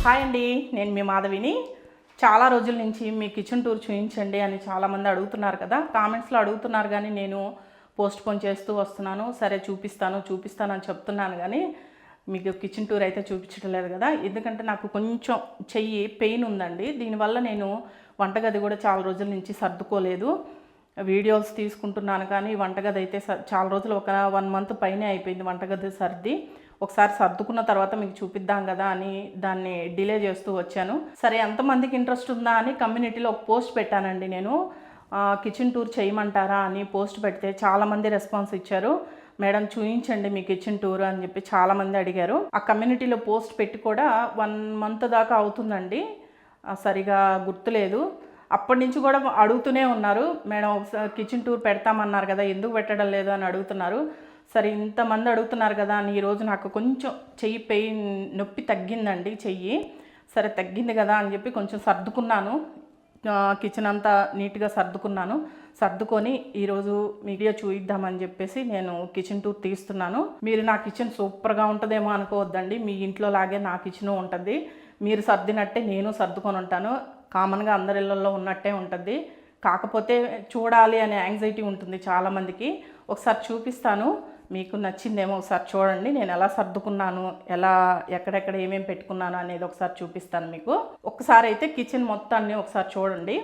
Hi అండి, నేను మీ మాధవిని. చాలా రోజుల నుంచి మీ కిచెన్ టూర్ చూపించండి అని చాలామంది అడుగుతున్నారు కదా, కామెంట్స్లో అడుగుతున్నారు. కానీ నేను పోస్ట్ పోన్ చేస్తూ వస్తున్నాను. సరే చూపిస్తాను అని చెప్తున్నాను, కానీ మీకు కిచెన్ టూర్ అయితే చూపించడం లేదు కదా. ఎందుకంటే నాకు కొంచెం చెయ్యి పెయిన్ ఉందండి. దీనివల్ల నేను వంటగది కూడా చాలా రోజుల నుంచి సర్దుకోలేదు. వీడియోస్ తీసుకుంటున్నాను కానీ వంటగది అయితే చాలా రోజులు, ఒక 1 మంత్ పైనే అయిపోయింది వంటగది సర్ది. ఒకసారి సర్దుకున్న తర్వాత మీకు చూపిద్దాం కదా అని దాన్ని డిలే చేస్తూ వచ్చాను. సరే, ఎంతమందికి ఇంట్రెస్ట్ ఉందా అని కమ్యూనిటీలో ఒక పోస్ట్ పెట్టానండి. నేను కిచెన్ టూర్ చేయమంటారా అని పోస్ట్ పెడితే చాలామంది రెస్పాన్స్ ఇచ్చారు. మేడం చూపించండి మీ కిచెన్ టూర్ అని చెప్పి చాలామంది అడిగారు. ఆ కమ్యూనిటీలో పోస్ట్ పెట్టి కూడా 1 మంత్ దాకా అవుతుందండి, సరిగా గుర్తులేదు. అప్పటి నుంచి కూడా అడుగుతూనే ఉన్నారు, మేడం ఒకసారి కిచెన్ టూర్ పెడతామన్నారు కదా, ఎందుకు పెట్టడం లేదు అని అడుగుతున్నారు. సరే, ఇంతమంది అడుగుతున్నారు కదా అని ఈరోజు నాకు కొంచెం చెయ్యి పెయిన్ నొప్పి తగ్గిందండి. చెయ్యి సరే తగ్గింది కదా అని చెప్పి కొంచెం సర్దుకున్నాను. కిచెన్ అంతా నీట్గా సర్దుకొని ఈరోజు వీడియో చూయిద్దామని చెప్పేసి నేను కిచెన్ టూర్ తీస్తున్నాను. మీరు నా కిచెన్ సూపర్గా ఉంటుందేమో అనుకోవద్దండి, మీ ఇంట్లో లాగే నా కిచెను ఉంటుంది. మీరు సర్దినట్టే నేను సర్దుకొని ఉంటాను. కామన్గా అందరి ఇళ్ళల్లో ఉన్నట్టే ఉంటుంది. కాకపోతే చూడాలి అనే యాంగ్జైటీ ఉంటుంది చాలామందికి. ఒకసారి చూపిస్తాను, మీకు నచ్చిందేమో ఒకసారి చూడండి. నేను ఎలా సర్దుకున్నాను, ఎక్కడెక్కడ ఏమేమి పెట్టుకున్నాను అనేది ఒకసారి చూపిస్తాను మీకు. ఒకసారి అయితే కిచెన్ మొత్తాన్ని ఒకసారి చూడండి.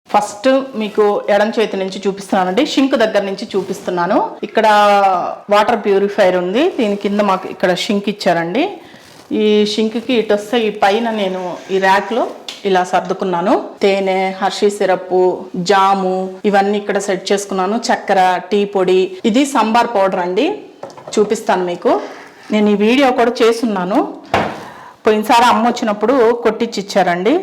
ఫస్ట్ మీకు ఎడం చేతి నుంచి చూపిస్తున్నానండి, షింక్ దగ్గర నుంచి చూపిస్తున్నాను. ఇక్కడ వాటర్ ప్యూరిఫైయర్ ఉంది, దీని కింద మాకు ఇక్కడ షింక్ ఇచ్చారండి. ఈ షింక్కి ఇటు వస్తే ఈ పైన నేను ఈ ర్యాక్లో ఇలా సర్దుకున్నాను. తేనె, హర్షీ సిరప్, జాము ఇవన్నీ ఇక్కడ సెట్ చేసుకున్నాను. చక్కెర, టీ పొడి, ఇది సంబార్ పౌడర్ అండి. చూపిస్తాను మీకు. నేను ఈ వీడియో కూడా చేస్తున్నాను. పోయినసారి అమ్మ వచ్చినప్పుడు కొట్టించి ఇచ్చారండి.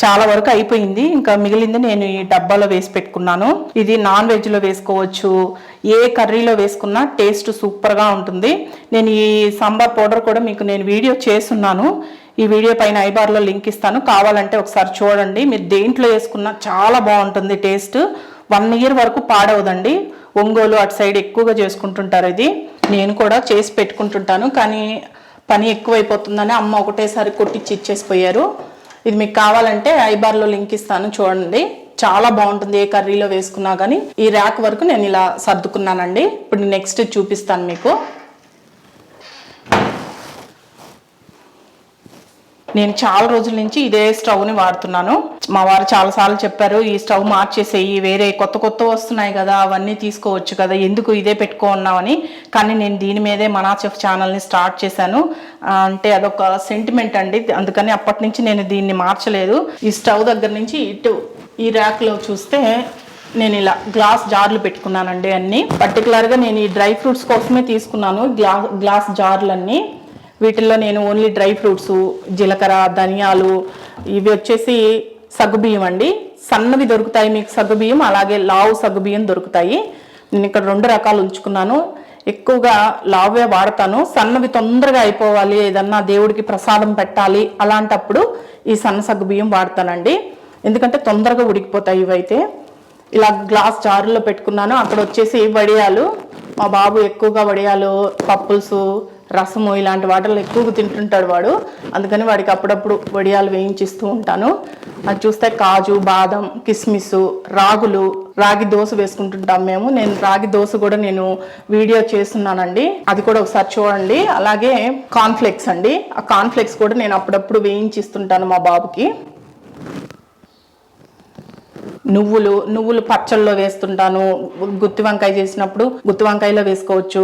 చాలా వరకు అయిపోయింది, ఇంకా మిగిలింది నేను ఈ డబ్బాలో వేసి పెట్టుకున్నాను. ఇది నాన్ వెజ్లో వేసుకోవచ్చు, ఏ కర్రీలో వేసుకున్నా టేస్ట్ సూపర్గా ఉంటుంది. నేను ఈ సాంబార్ పౌడర్ కూడా మీకు నేను వీడియో చేస్తున్నాను. ఈ వీడియో పైన ఐబార్లో లింక్ ఇస్తాను, కావాలంటే ఒకసారి చూడండి. మీరు దేంట్లో వేసుకున్నా చాలా బాగుంటుంది టేస్ట్. 1 ఇయర్ వరకు పాడవదండి. ఒంగోలు అటు సైడ్ ఎక్కువగా చేసుకుంటుంటారు. ఇది నేను కూడా చేసి పెట్టుకుంటుంటాను, కానీ పని ఎక్కువైపోతుందని అమ్మ ఒకటేసారి కొట్టించి ఇచ్చేసిపోయారు. ఇది మీకు కావాలంటే ఐబార్లో లింక్ ఇస్తాను, చూడండి. చాలా బాగుంటుంది, ఏ కర్రీలో వేసుకున్నా కానీ. ఈ ర్యాక్ వరకు నేను ఇలా సర్దుకున్నానండి. ఇప్పుడు నెక్స్ట్ చూపిస్తాను మీకు. నేను చాలా రోజుల నుంచి ఇదే స్టవ్ని వాడుతున్నాను. మా వారు చాలాసార్లు చెప్పారు, ఈ స్టవ్ మార్చేసేయి, వేరే కొత్త వస్తున్నాయి కదా, అవన్నీ తీసుకోవచ్చు కదా, ఎందుకు ఇదే పెట్టుకున్నామని. కానీ నేను దీని మీదే మనా చెఫ్ ఛానల్ని స్టార్ట్ చేశాను. అంటే అదొక సెంటిమెంట్ అండి, అందుకని అప్పటి నుంచి నేను దీన్ని మార్చలేదు. ఈ స్టవ్ దగ్గర నుంచి ఇటు ఈ ర్యాక్లో చూస్తే నేను ఇలా గ్లాస్ జార్లు పెట్టుకున్నానండి. అన్నీ పర్టికులర్గా నేను ఈ డ్రై ఫ్రూట్స్ కోసమే తీసుకున్నాను గ్లాస్ జార్లన్నీ. వీటిల్లో నేను ఓన్లీ డ్రై ఫ్రూట్స్, జీలకర్ర, ధనియాలు, ఇవి వచ్చేసి సగ్గుబియ్యం అండి. సన్నవి దొరుకుతాయి మీకు సగ్గుబియ్యం, అలాగే లావు సగ్గుబియ్యం దొరుకుతాయి. నేను ఇక్కడ 2 రకాలు ఉంచుకున్నాను. ఎక్కువగా లావే వాడతాను. సన్నవి తొందరగా అయిపోవాలి, ఏదన్నా దేవుడికి ప్రసాదం పెట్టాలి అలాంటప్పుడు ఈ సన్న సగ్గు బియ్యం వాడతానండి. ఎందుకంటే తొందరగా ఉడికిపోతాయి ఇవైతే. ఇలా గ్లాస్ జారులో పెట్టుకున్నాను. అక్కడ వచ్చేసి వడియాలు, మా బాబు ఎక్కువగా వడియాలు, పప్పులుసు, రసము ఇలాంటి వాటిల్లో ఎక్కువగా తింటుంటాడు వాడు. అందుకని వాడికి అప్పుడప్పుడు వడియాలు వేయించిస్తూ ఉంటాను. అది చూస్తే కాజు, బాదం, కిస్మిస్, రాగులు, రాగి దోశ వేసుకుంటుంటాం మేము. నేను రాగి దోశ కూడా నేను వీడియో చేస్తున్నానండి, అది కూడా ఒకసారి చూడండి. అలాగే కార్న్ఫ్లెక్స్ అండి, ఆ కార్న్ఫ్లెక్స్ కూడా నేను అప్పుడప్పుడు వేయించిస్తుంటాను మా బాబుకి. నువ్వులు పచ్చళ్ళలో వేస్తుంటాను. గుత్తి వంకాయ చేసినప్పుడు గుత్తి వంకాయలో వేసుకోవచ్చు,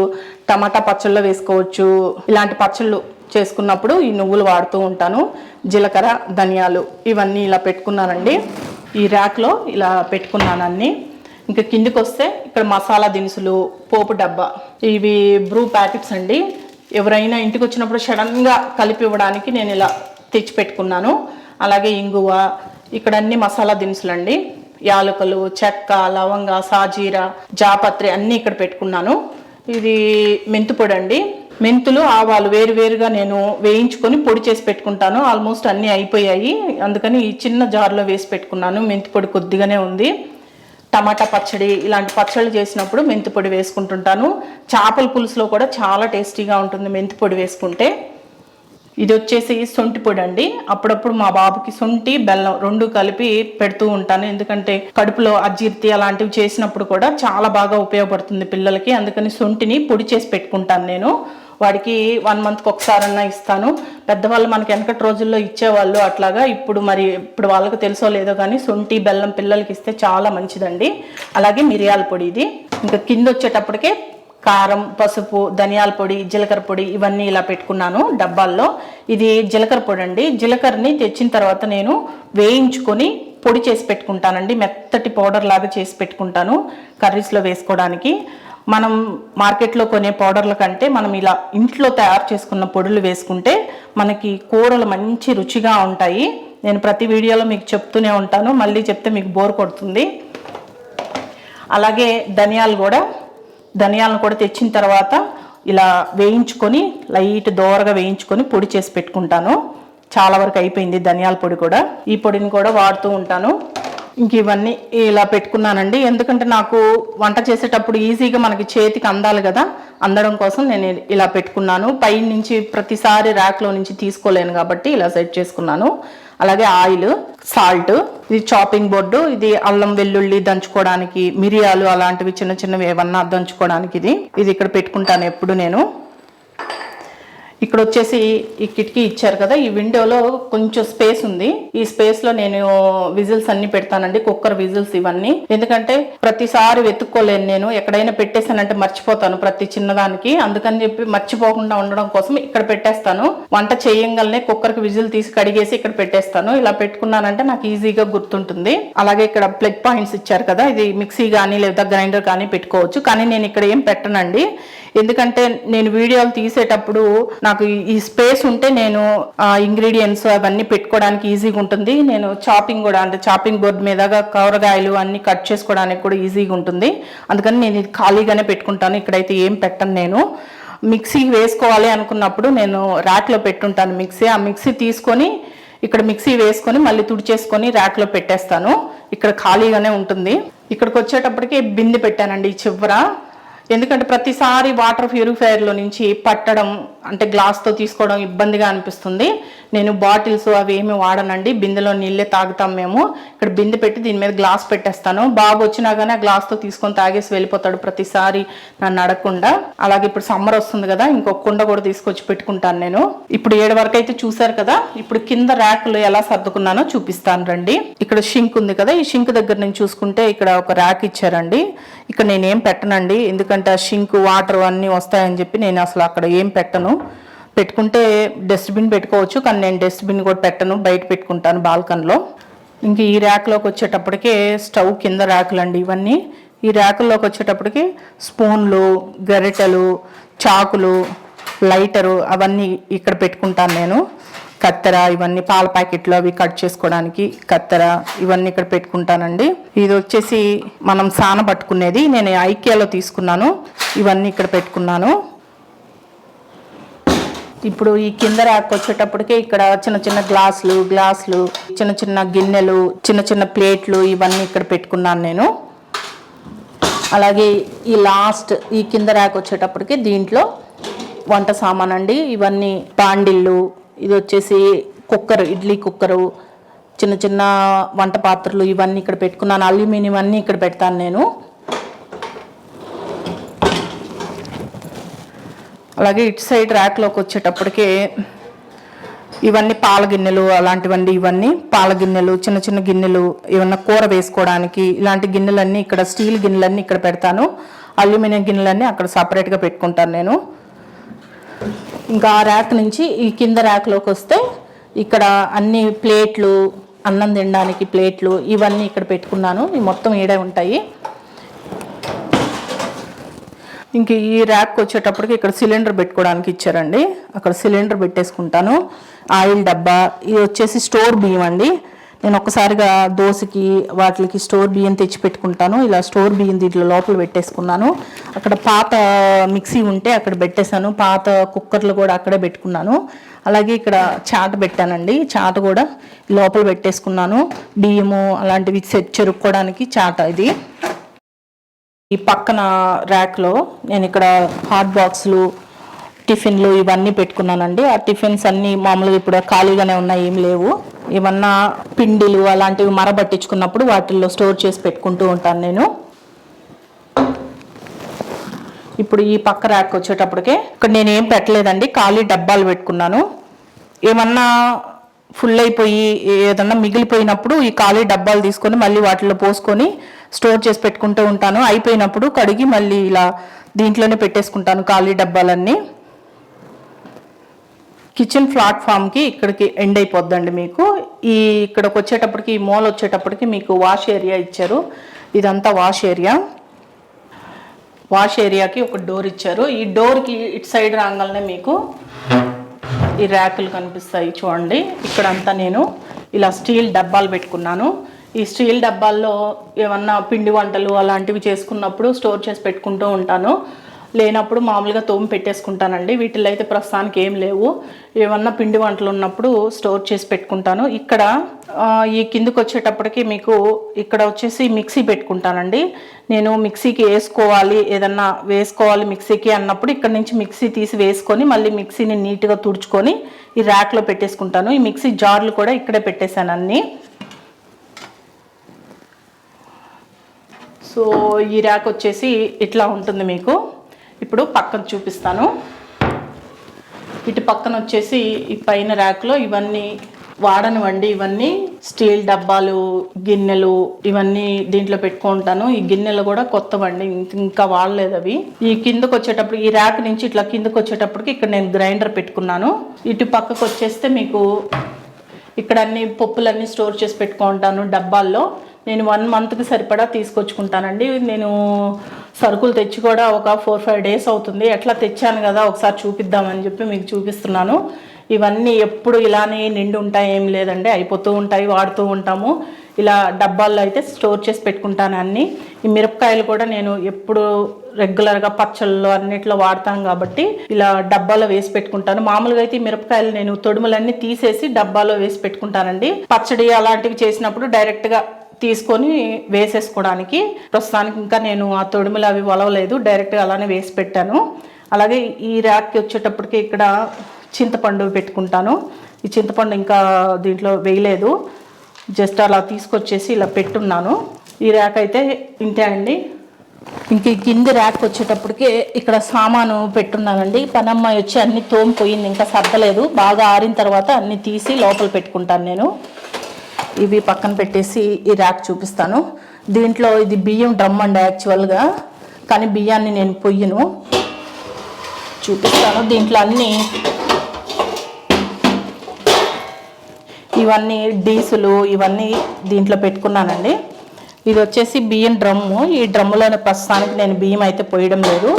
టమాటా పచ్చళ్ళలో వేసుకోవచ్చు. ఇలాంటి పచ్చళ్ళు చేసుకున్నప్పుడు ఈ నువ్వులు వాడుతూ ఉంటాను. జీలకర్ర, ధనియాలు ఇవన్నీ ఇలా పెట్టుకున్నానండి. ఈ ర్యాక్లో ఇలా పెట్టుకున్నాను అన్నీ. ఇంకా కిందికి వస్తే ఇక్కడ మసాలా దినుసులు, పోపు డబ్బా, ఇవి బ్రూ ప్యాకెట్స్ అండి. ఎవరైనా ఇంటికి వచ్చినప్పుడు సడన్గా కలిపి ఇవ్వడానికి నేను ఇలా తెచ్చి పెట్టుకున్నాను. అలాగే ఇంగువ, ఇక్కడ అన్ని మసాలా దినుసులు అండి. యాలకులు, చెక్క, లవంగ, సాజీరా, జాపత్రి అన్నీ ఇక్కడ పెట్టుకున్నాను. ఇది మెంతిపొడి అండి. మెంతులు, ఆవాలు వేరువేరుగా నేను వేయించుకొని పొడి చేసి పెట్టుకుంటాను. ఆల్మోస్ట్ అన్నీ అయిపోయాయి, అందుకని ఈ చిన్న జార్లో వేసి పెట్టుకున్నాను. మెంతిపొడి కొద్దిగానే ఉంది. టమాటా పచ్చడి ఇలాంటి పచ్చళ్ళు చేసినప్పుడు మెంతిపొడి వేసుకుంటుంటాను. చేపల పులుసులో కూడా చాలా టేస్టీగా ఉంటుంది మెంతిపొడి వేసుకుంటే. ఇది వచ్చేసి సొంటి పొడి అండి. అప్పుడప్పుడు మా బాబుకి సొంటి, బెల్లం రెండు కలిపి పెడుతూ ఉంటాను. ఎందుకంటే కడుపులో అజీర్తి అలాంటివి చేసినప్పుడు కూడా చాలా బాగా ఉపయోగపడుతుంది పిల్లలకి. అందుకని సొంటిని పొడి చేసి పెట్టుకుంటాను నేను. వాడికి 1 మంత్కి ఒకసారన్నా ఇస్తాను. పెద్దవాళ్ళు మనకి వెనకటి రోజుల్లో ఇచ్చేవాళ్ళు అట్లాగా. ఇప్పుడు వాళ్ళకి తెలుసో లేదో కానీ సొంటి, బెల్లం పిల్లలకి ఇస్తే చాలా మంచిదండి. అలాగే మిరియాల పొడి ఇది. ఇంకా కింద వచ్చేటప్పటికే కారం, పసుపు, ధనియాల పొడి, జీలకర్ర పొడి ఇవన్నీ ఇలా పెట్టుకున్నాను డబ్బాల్లో. ఇది జీలకర్ర పొడి అండి. జీలకర్రని తెచ్చిన తర్వాత నేను వేయించుకొని పొడి చేసి పెట్టుకుంటానండి. మెత్తటి పౌడర్ లాగా చేసి పెట్టుకుంటాను కర్రీస్లో వేసుకోవడానికి. మనం మార్కెట్లో కొనే పౌడర్ల కంటే మనం ఇలా ఇంట్లో తయారు చేసుకున్న పొడులు వేసుకుంటే మనకి కూరలు మంచి రుచిగా ఉంటాయి. నేను ప్రతి వీడియోలో మీకు చెప్తూనే ఉంటాను, మళ్ళీ చెప్తే మీకు బోర్ కొడుతుంది. అలాగే ధనియాలను కూడా తెచ్చిన తర్వాత ఇలా వేయించుకొని లైట్ దోరగా వేయించుకొని పొడి చేసి పెట్టుకుంటాను. చాలా వరకు అయిపోయింది ధనియాల పొడి కూడా. ఈ పొడిని కూడా వాడుతూ ఉంటాను. ఇంక ఇవన్నీ ఇలా పెట్టుకున్నానండి. ఎందుకంటే నాకు వంట చేసేటప్పుడు ఈజీగా మనకి చేతికి అందాలి కదా, అందడం కోసం నేను ఇలా పెట్టుకున్నాను. పై నుంచి ప్రతిసారి ర్యాక్లో నుంచి తీసుకోలేను కాబట్టి ఇలా సెట్ చేసుకున్నాను. అలాగే ఆయిల్, సాల్ట్, ఇది చాపింగ్ బోర్డు, ఇది అల్లం వెల్లుల్లి దంచుకోవడానికి, మిరియాలు అలాంటివి చిన్న చిన్నవి ఏమన్నా దంచుకోవడానికి ఇది ఇక్కడ పెట్టుకుంటాను ఎప్పుడు నేను. ఇక్కడ వచ్చేసి ఈ కిటికీ ఇచ్చారు కదా, ఈ విండోలో కొంచెం స్పేస్ ఉంది. ఈ స్పేస్ లో నేను విజిల్స్ అన్ని పెడతానండి, కుక్కర్ విజిల్స్ ఇవన్నీ. ఎందుకంటే ప్రతిసారి వెతుక్కోలేను నేను, ఎక్కడైనా పెట్టేసానంటే మర్చిపోతాను ప్రతి చిన్నదానికి. అందుకని చెప్పి మర్చిపోకుండా ఉండడం కోసం ఇక్కడ పెట్టేస్తాను. వంట చేయంగానే కుక్కర్కి విజిల్ తీసి కడిగేసి ఇక్కడ పెట్టేస్తాను. ఇలా పెట్టుకున్నానంటే నాకు ఈజీగా గుర్తుంటుంది. అలాగే ఇక్కడ ప్లగ్ పాయింట్స్ ఇచ్చారు కదా, ఇది మిక్సీ కానీ లేదా గ్రైండర్ కానీ పెట్టుకోవచ్చు. కానీ నేను ఇక్కడ ఏం పెట్టనండి, ఎందుకంటే నేను వీడియోలు తీసేటప్పుడు నాకు ఈ స్పేస్ ఉంటే నేను ఇంగ్రీడియంట్స్ అవన్నీ పెట్టుకోవడానికి ఈజీగా ఉంటుంది. నేను చాపింగ్ కూడా అంటే చాపింగ్ బోర్డ్ మీదగా కూరగాయలు అన్ని కట్ చేసుకోవడానికి కూడా ఈజీగా ఉంటుంది. అందుకని నేను ఇది ఖాళీగానే పెట్టుకుంటాను. ఇక్కడైతే ఏం పెట్టను నేను. మిక్సీ వేసుకోవాలి అనుకున్నప్పుడు నేను ర్యాక్లో పెట్టుంటాను మిక్సీ. ఆ మిక్సీ తీసుకొని ఇక్కడ మిక్సీ వేసుకొని మళ్ళీ తుడిచేసుకొని ర్యాక్లో పెట్టేస్తాను. ఇక్కడ ఖాళీగానే ఉంటుంది. ఇక్కడికి వచ్చేటప్పటికి బిందె పెట్టానండి ఈ చివర. ఎందుకంటే ప్రతిసారి వాటర్ ప్యూరిఫైయర్లో నుంచి పట్టడం అంటే గ్లాస్తో తీసుకోవడం ఇబ్బందిగా అనిపిస్తుంది. నేను బాటిల్స్ అవి ఏమి వాడనండి, బిందెలో నీళ్ళే తాగుతాం మేము. ఇక్కడ బిందె పెట్టి దీని మీద గ్లాస్ పెట్టేస్తాను. బాబు వచ్చినా కానీ ఆ గ్లాస్తో తీసుకొని తాగేసి వెళ్ళిపోతాడు ప్రతిసారి నన్ను అడగకుండా. అలాగే ఇప్పుడు సమ్మర్ వస్తుంది కదా, ఇంకొక కుండ కూడా తీసుకొచ్చి పెట్టుకుంటాను నేను. ఇప్పుడు 7 వరకు అయితే చూసారు కదా. ఇప్పుడు కింద ర్యాక్లు ఎలా సర్దుకున్నానో చూపిస్తాను రండి. ఇక్కడ షింక్ ఉంది కదా, ఈ షింక్ దగ్గర నుంచి చూసుకుంటే ఇక్కడ ఒక ర్యాక్ ఇచ్చారండి. ఇక్కడ నేనేం పెట్టనండి, ఎందుకంటే ఆ షింక్ వాటర్ అన్నీ వస్తాయని చెప్పి నేను అసలు అక్కడ ఏం పెట్టను. పెట్టుకుంటే డస్ట్బిన్ పెట్టుకోవచ్చు, కానీ నేను డస్ట్బిన్ కూడా పెట్టను, బయట పెట్టుకుంటాను బాల్కన్లో. ఇంక ఈ ర్యాక్లోకి వచ్చేటప్పటికే స్టవ్ కింద ర్యాకులు అండి ఇవన్నీ. ఈ ర్యాకుల్లోకి వచ్చేటప్పటికి స్పూన్లు, గరిటెలు, చాకులు, లైటరు అవన్నీ ఇక్కడ పెట్టుకుంటాను నేను. కత్తెర, ఇవన్నీ పాల ప్యాకెట్లు అవి కట్ చేసుకోవడానికి కత్తెర, ఇవన్నీ ఇక్కడ పెట్టుకుంటానండి. ఇది వచ్చేసి మనం సానబట్టుకునేది, నేను ఐకియాలో తీసుకున్నాను. ఇవన్నీ ఇక్కడ పెట్టుకున్నాను. ఇప్పుడు ఈ కింద ర్యాక్ వచ్చేటప్పటికే ఇక్కడ చిన్న చిన్న గ్లాసులు, చిన్న చిన్న గిన్నెలు, చిన్న చిన్న ప్లేట్లు, ఇవన్నీ ఇక్కడ పెట్టుకున్నాను నేను. అలాగే ఈ లాస్ట్ ఈ కింద ర్యాక్ వచ్చేటప్పటికి దీంట్లో వంట సామాన్ అండి. ఇవన్నీ బాండిళ్ళు, ఇది వచ్చేసి కుక్కర్, ఇడ్లీ కుక్కరు, చిన్న చిన్న వంట పాత్రలు, ఇవన్నీ ఇక్కడ పెట్టుకున్నాను. అల్యూమినియం అన్నీ ఇక్కడ పెడతాను నేను. అలాగే ఇటు సైడ్ ర్యాక్లోకి వచ్చేటప్పటికే ఇవన్నీ పాల గిన్నెలు అలాంటివండి. ఇవన్నీ పాల గిన్నెలు, చిన్న చిన్న గిన్నెలు, ఏమన్నా కూర వేసుకోవడానికి ఇలాంటి గిన్నెలన్నీ ఇక్కడ, స్టీల్ గిన్నెలన్నీ ఇక్కడ పెడతాను. అల్యూమినియం గిన్నెలన్నీ అక్కడ సపరేట్గా పెట్టుకుంటాను నేను. ఇంకా ఆ ర్యాక్ నుంచి ఈ కింద ర్యాక్లోకి వస్తే ఇక్కడ అన్ని ప్లేట్లు, అన్నం తినడానికి ప్లేట్లు, ఇవన్నీ ఇక్కడ పెట్టుకున్నాను. ఇవి మొత్తం ఈడే ఉంటాయి. ఇంక ఈ ర్యాక్ వచ్చేటప్పటికి ఇక్కడ సిలిండర్ పెట్టుకోవడానికి ఇచ్చారండి. అక్కడ సిలిండర్ పెట్టేసుకుంటాను. ఆయిల్ డబ్బా, ఇది వచ్చేసి స్టోర్ బియ్యం అండి. నేను ఒక్కసారిగా దోశకి వాటికి స్టోర్ బియ్యం తెచ్చి పెట్టుకుంటాను. ఇలా స్టోర్ బియ్యం దీంట్లో లోపల పెట్టేసుకున్నాను. అక్కడ పాత మిక్సీ ఉంటే అక్కడ పెట్టేశాను. పాత కుక్కర్లు కూడా అక్కడే పెట్టుకున్నాను. అలాగే ఇక్కడ చాట పెట్టానండి. చాట కూడా లోపల పెట్టేసుకున్నాను. బియ్యము అలాంటివి చెరుక్కోవడానికి చాట ఇది. ఈ పక్కన ర్యాక్లో నేను ఇక్కడ హాట్ బాక్సులు, టిఫిన్లు ఇవన్నీ పెట్టుకున్నానండి. ఆ టిఫిన్స్ అన్నీ మామూలుగా ఇప్పుడు ఖాళీగానే ఉన్నాయి, ఏమి లేవు. ఏమన్నా పిండిలు అలాంటివి మరబట్టించుకున్నప్పుడు వాటిల్లో స్టోర్ చేసి పెట్టుకుంటూ ఉంటాను నేను. ఇప్పుడు ఈ పక్క ర్యాక్ వచ్చేటప్పటికే ఇక్కడ నేను ఏం పెట్టలేదండి, ఖాళీ డబ్బాలు పెట్టుకున్నాను. ఏమన్నా ఫుల్ అయిపోయి ఏదన్నా మిగిలిపోయినప్పుడు ఈ ఖాళీ డబ్బాలు తీసుకొని మళ్ళీ వాటిలో పోసుకొని స్టోర్ చేసి పెట్టుకుంటూ ఉంటాను. అయిపోయినప్పుడు కడిగి మళ్ళీ ఇలా దీంట్లోనే పెట్టేసుకుంటాను ఖాళీ డబ్బాలన్నీ. కిచెన్ ప్లాట్ఫామ్కి ఇక్కడికి ఎండ్ అయిపోద్దండి మీకు. ఈ ఇక్కడికి వచ్చేటప్పటికి, ఈ మూల వచ్చేటప్పటికి మీకు వాష్ ఏరియా ఇచ్చారు. ఇదంతా వాష్ ఏరియా. వాష్ ఏరియాకి ఒక డోర్ ఇచ్చారు. ఈ డోర్కి ఇటు సైడ్ రాగానే మీకు ఈ ర్యాకులు కనిపిస్తాయి చూడండి. ఇక్కడంతా నేను ఇలా స్టీల్ డబ్బాలు పెట్టుకున్నాను. ఈ స్టీల్ డబ్బాల్లో ఏమన్నా పిండి వంటలు అలాంటివి చేసుకున్నప్పుడు స్టోర్ చేసి పెట్టుకుంటూ ఉంటాను. లేనప్పుడు మామూలుగా తోమి పెట్టేసుకుంటానండి. వీటిల్లో అయితే ప్రస్తుతానికి ఏం లేవు. ఏమన్నా పిండి వంటలు ఉన్నప్పుడు స్టోర్ చేసి పెట్టుకుంటాను. ఇక్కడ ఈ కిందకు వచ్చేటప్పటికి మీకు ఇక్కడ వచ్చేసి మిక్సీ పెట్టుకుంటానండి. నేను మిక్సీకి వేసుకోవాలి, ఏదన్నా వేసుకోవాలి మిక్సీకి అన్నప్పుడు ఇక్కడ నుంచి మిక్సీ తీసి వేసుకొని మళ్ళీ మిక్సీని నీట్గా తుడుచుకొని ఈ ర్యాక్లో పెట్టేసుకుంటాను. ఈ మిక్సీ జార్లు కూడా ఇక్కడే పెట్టేశాను అన్నీ. సో ఈ ర్యాక్ వచ్చేసి ఇట్లా ఉంటుంది మీకు. ఇప్పుడు పక్కన చూపిస్తాను. ఇటు పక్కన వచ్చేసి ఈ పైన ర్యాక్లో ఇవన్నీ వాడనివ్వండి. ఇవన్నీ స్టీల్ డబ్బాలు, గిన్నెలు ఇవన్నీ దీంట్లో పెట్టుకుంటాను. ఈ గిన్నెలు కూడా కొత్తవండి, ఇంకా వాడలేదు అవి. ఈ కిందకు వచ్చేటప్పుడు ఈ ర్యాక్ నుంచి ఇట్లా కిందకు వచ్చేటప్పటికి ఇక్కడ నేను గ్రైండర్ పెట్టుకున్నాను. ఇటు పక్కకు వచ్చేస్తే మీకు ఇక్కడ అన్ని పప్పులన్నీ స్టోర్ చేసి పెట్టుకుంటాను డబ్బాల్లో. నేను 1 మంత్కి సరిపడా తీసుకొచ్చుకుంటానండి. నేను సరుకులు తెచ్చి కూడా ఒక 4-5 డేస్ అవుతుంది. ఎట్లా తెచ్చాను కదా ఒకసారి చూపిద్దామని చెప్పి మీకు చూపిస్తున్నాను. ఇవన్నీ ఎప్పుడు ఇలానే నిండి ఉంటాయి ఏం లేదండి, అయిపోతూ ఉంటాయి, వాడుతూ ఉంటాము. ఇలా డబ్బాల్లో అయితే స్టోర్ చేసి పెట్టుకుంటాను అన్నీ. ఈ మిరపకాయలు కూడా నేను ఎప్పుడు రెగ్యులర్గా పచ్చళ్ళు అన్నిట్లో వాడతాం కాబట్టి ఇలా డబ్బాలో వేసి పెట్టుకుంటాను. మామూలుగా అయితే ఈ మిరపకాయలు నేను తొడుములన్నీ తీసేసి డబ్బాలో వేసి పెట్టుకుంటానండి. పచ్చడి అలాంటివి చేసినప్పుడు డైరెక్ట్గా తీసుకొని వేసేసుకోవడానికి. ప్రస్తుతానికి ఇంకా నేను ఆ తొడుములు అవి వలవలేదు, డైరెక్ట్గా అలానే వేసి పెట్టాను. అలాగే ఈ ర్యాక్కి వచ్చేటప్పటికి ఇక్కడ చింతపండు పెట్టుకుంటాను. ఈ చింతపండు ఇంకా దీంట్లో వేయలేదు, జస్ట్ అలా తీసుకొచ్చేసి ఇలా పెట్టున్నాను. ఈ ర్యాక్ అయితే ఇంతే అండి. ఇంక ఈ కింది ర్యాక్ వచ్చేటప్పటికి ఇక్కడ సామాను పెట్టున్నానండి. పనమ్మాయి వచ్చి అన్ని తోమిపోయింది, ఇంకా సర్దలేదు. బాగా ఆరిన తర్వాత అన్ని తీసి లోపల పెట్టుకుంటాను నేను. ఇవి పక్కన పెట్టేసి ఈ ర్యాక్ చూపిస్తాను. దీంట్లో ఇది బియ్యం డ్రమ్ అండి యాక్చువల్గా, కానీ బియ్యాన్ని నేను పొయ్యను, చూపిస్తాను. దీంట్లో అన్నీ ఇవన్నీ డీసులు ఇవన్నీ దీంట్లో పెట్టుకున్నానండి. ఇది వచ్చేసి బియ్యం డ్రమ్ము. ఈ డ్రమ్ములోనే ప్రస్తుతానికి నేను బియ్యం అయితే పోయడం లేదు.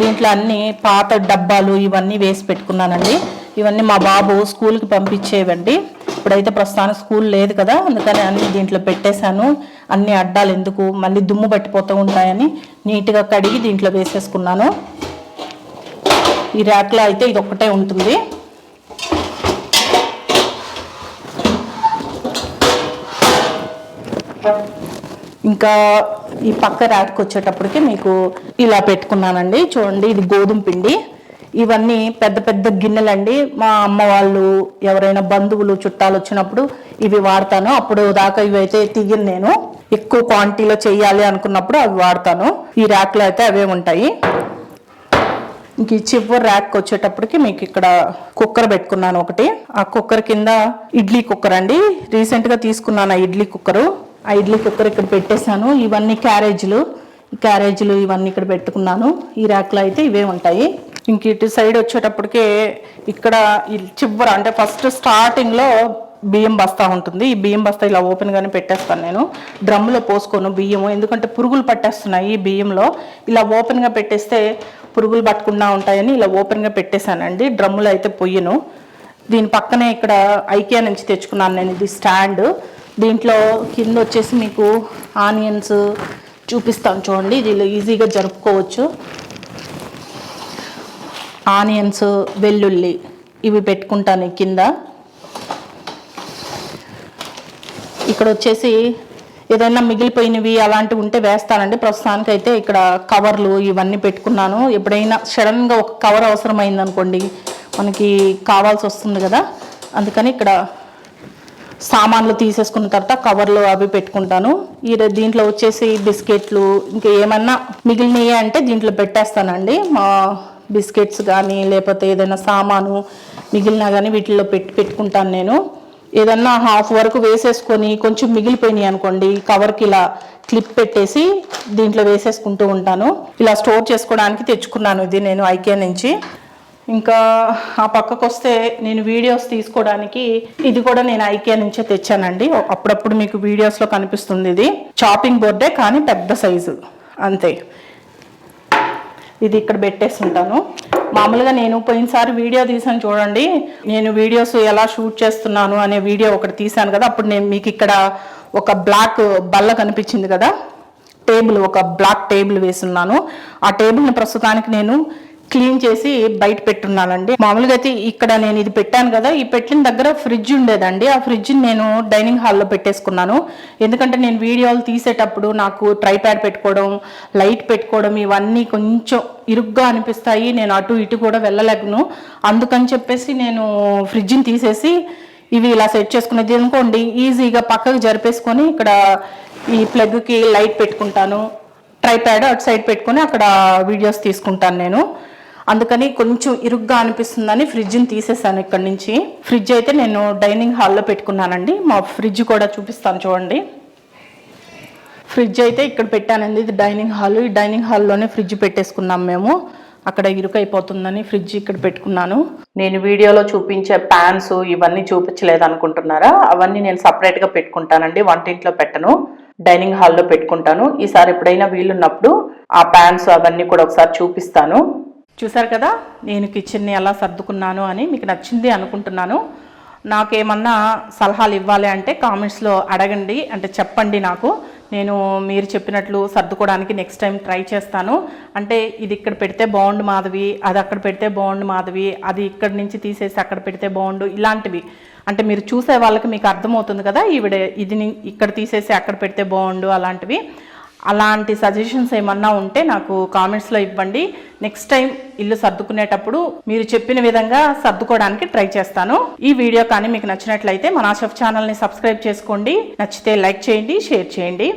దీంట్లో అన్ని పాత డబ్బాలు ఇవన్నీ వేసి పెట్టుకున్నానండి. ఇవన్నీ మా బాబు స్కూల్కి పంపించేవండి. ఇప్పుడైతే ప్రస్తుతానికి స్కూల్ లేదు కదా, అందుకని అన్ని దీంట్లో పెట్టేశాను. అన్ని అడ్డాలు ఎందుకు మళ్ళీ దుమ్ము పట్టిపోతూ ఉంటాయని నీట్గా కడిగి దీంట్లో వేసేసుకున్నాను. ఈ ర్యాక్లో అయితే ఇది ఒక్కటే ఉంటుంది. ఇంకా ఈ పక్క ర్యాక్కి వచ్చేటప్పటికి మీకు ఇలా పెట్టుకున్నానండి. చూడండి, ఇది గోధుమ పిండి. ఇవన్నీ పెద్ద పెద్ద గిన్నెలండి. మా అమ్మ వాళ్ళు ఎవరైనా బంధువులు చుట్టాలు వచ్చినప్పుడు ఇవి వాడతాను. అప్పుడు దాకా ఇవి అయితే తీయను, నేను ఎక్కువ క్వాంటిటీలో చేయాలి అనుకున్నప్పుడు అవి వాడతాను. ఈ ర్యాక్లో అయితే అవే ఉంటాయి. ఇంక ఈ చివరి ర్యాక్ వచ్చేటప్పటికి మీకు ఇక్కడ కుక్కర్ పెట్టుకున్నాను ఒకటి. ఆ కుక్కర్ కింద ఇడ్లీ కుక్కర్ అండి, రీసెంట్గా తీసుకున్నాను ఆ ఇడ్లీ కుక్కరు. ఆ ఇడ్లీ కుక్కర్ ఇక్కడ పెట్టేశాను. ఇవన్నీ క్యారేజీలు ఇవన్నీ ఇక్కడ పెట్టుకున్నాను. ఈ ర్యాక్లో అయితే ఇవే ఉంటాయి. ఇంక ఇటు సైడ్ వచ్చేటప్పటికే ఇక్కడ చివర అంటే ఫస్ట్ స్టార్టింగ్లో బియ్యం బస్తా ఉంటుంది. ఈ బియ్యం బస్తా ఇలా ఓపెన్గానే పెట్టేస్తాను నేను. డ్రమ్లో పోసుకోను బియ్యము, ఎందుకంటే పురుగులు పట్టేస్తున్నాయి ఈ బియ్యంలో. ఇలా ఓపెన్గా పెట్టేస్తే పురుగులు పట్టకుండా ఉంటాయని ఇలా ఓపెన్గా పెట్టేశానండి. డ్రమ్ములో అయితే పొయ్యను. దీని పక్కనే ఇక్కడ ఐకియా నుంచి తెచ్చుకున్నాను నేను ఇది స్టాండ్. దీంట్లో కింద వచ్చేసి మీకు ఆనియన్స్ చూపిస్తాను చూడండి. ఇది ఈజీగా జరుపుకోవచ్చు. ఆనియన్స్, వెల్లుల్లి ఇవి పెట్టుకుంటాను కింద. ఇక్కడ వచ్చేసి ఏదైనా మిగిలిపోయినవి అలాంటివి ఉంటే వేస్తానండి. ప్రస్తుతానికి అయితే ఇక్కడ కవర్లు ఇవన్నీ పెట్టుకున్నాను. ఎప్పుడైనా సడన్గా ఒక కవర్ అవసరమైంది అనుకోండి, మనకి కావాల్సి వస్తుంది కదా, అందుకని ఇక్కడ సామాన్లు తీసేసుకున్న తర్వాత కవర్లు అవి పెట్టుకుంటాను. దీంట్లో వచ్చేసి బిస్కెట్లు ఇంకా ఏమన్నా మిగిలినవి అంటే దీంట్లో పెట్టేస్తానండి. మా బిస్కెట్స్ కానీ లేకపోతే ఏదైనా సామాను మిగిలినా కానీ వీటిల్లో పెట్టుకుంటాను నేను. ఏదన్నా హాఫ్ వరకు వేసేసుకొని కొంచెం మిగిలిపోయినాయి అనుకోండి, కవర్కి ఇలా క్లిప్ పెట్టేసి దీంట్లో వేసేసుకుంటూ ఉంటాను. ఇలా స్టోర్ చేసుకోవడానికి తెచ్చుకున్నాను ఇది నేను ఐకియా నుంచి. ఇంకా ఆ పక్కకు వస్తే నేను వీడియోస్ తీసుకోవడానికి ఇది కూడా నేను ఐకియా నుంచే తెచ్చానండి. అప్పుడప్పుడు మీకు వీడియోస్లో కనిపిస్తుంది. ఇది చాపింగ్ బోర్డే కానీ పెద్ద సైజు అంతే. ఇది ఇక్కడ పెట్టేస్తుంటాను. మామూలుగా నేను పోయినసారి వీడియో తీసాను చూడండి, నేను వీడియోస్ ఎలా షూట్ చేస్తున్నాను అనే వీడియో ఒకటి తీసాను కదా. అప్పుడు నేను మీకు ఇక్కడ ఒక బ్లాక్ బల్ల కనిపించింది కదా, టేబుల్, ఒక బ్లాక్ టేబుల్ వేసున్నాను. ఆ టేబుల్ని ప్రస్తుతానికి నేను క్లీన్ చేసి బయట పెట్టున్నానండి. మామూలుగా అయితే ఇక్కడ నేను ఇది పెట్టాను కదా, ఈ పెట్టిన దగ్గర ఫ్రిడ్జ్ ఉండేదండి. ఆ ఫ్రిడ్జ్ని నేను డైనింగ్ హాల్లో పెట్టేసుకున్నాను. ఎందుకంటే నేను వీడియోలు తీసేటప్పుడు నాకు ట్రైప్యాడ్ పెట్టుకోవడం, లైట్ పెట్టుకోవడం ఇవన్నీ కొంచెం ఇరుగ్గా అనిపిస్తాయి. నేను అటు ఇటు కూడా వెళ్ళలేను. అందుకని చెప్పేసి నేను ఫ్రిడ్జ్ని తీసేసి ఇవి ఇలా సెట్ చేసుకునేది అనుకోండి, ఈజీగా పక్కకు జరిపేసుకొని ఇక్కడ ఈ ప్లగ్కి లైట్ పెట్టుకుంటాను. ట్రైప్యాడ్ అటు సైడ్ పెట్టుకొని అక్కడ వీడియోస్ తీసుకుంటాను నేను. అందుకని కొంచెం ఇరుగ్గా అనిపిస్తుందని ఫ్రిడ్జ్ని తీసేసాను ఇక్కడ నుంచి. ఫ్రిడ్జ్ అయితే నేను డైనింగ్ హాల్లో పెట్టుకున్నానండి. మా ఫ్రిడ్జ్ కూడా చూపిస్తాను చూడండి. ఫ్రిడ్జ్ అయితే ఇక్కడ పెట్టానండి. ఇది డైనింగ్ హాల్. ఈ డైనింగ్ హాల్లోనే ఫ్రిడ్జ్ పెట్టేసుకున్నాం మేము. అక్కడ ఇరుకైపోతుందని ఫ్రిడ్జ్ ఇక్కడ పెట్టుకున్నాను. నేను వీడియోలో చూపించే ప్యాన్స్ ఇవన్నీ చూపించలేదు అనుకుంటున్నారా, అవన్నీ నేను సపరేట్గా పెట్టుకుంటానండి. వంటింట్లో పెట్టను, డైనింగ్ హాల్లో పెట్టుకుంటాను. ఈసారి ఎప్పుడైనా వీలున్నప్పుడు ఆ ప్యాన్స్ అవన్నీ కూడా ఒకసారి చూపిస్తాను. చూసారు కదా నేను కిచెన్ని ఎలా సర్దుకున్నాను అని. మీకు నచ్చింది అనుకుంటున్నాను. నాకేమన్నా సలహాలు ఇవ్వాలి అంటే కామెంట్స్లో అడగండి, అంటే చెప్పండి నాకు. నేను మీరు చెప్పినట్లు సర్దుకోవడానికి నెక్స్ట్ టైం ట్రై చేస్తాను. అంటే ఇది ఇక్కడ పెడితే బాగుండు మాధవి, అది అక్కడ పెడితే బాగుండు మాధవి, అది ఇక్కడి నుంచి తీసేసి అక్కడ పెడితే బాగుండు, ఇలాంటివి అంటే మీరు చూసే వాళ్ళకి మీకు అర్థమవుతుంది కదా, ఇది ఇక్కడ తీసేసి అక్కడ పెడితే బాగుండు అలాంటివి. అలాంటి సజెషన్స్ ఏమన్నా ఉంటే నాకు కామెంట్స్లో ఇవ్వండి. నెక్స్ట్ టైం ఇల్లు సర్దుకునేటప్పుడు మీరు చెప్పిన విధంగా సర్దుకోవడానికి ట్రై చేస్తాను. ఈ వీడియో కానీ మీకు నచ్చినట్లయితే మన షెఫ్ ఛానల్ని సబ్స్క్రైబ్ చేసుకోండి. నచ్చితే లైక్ చేయండి, షేర్ చేయండి.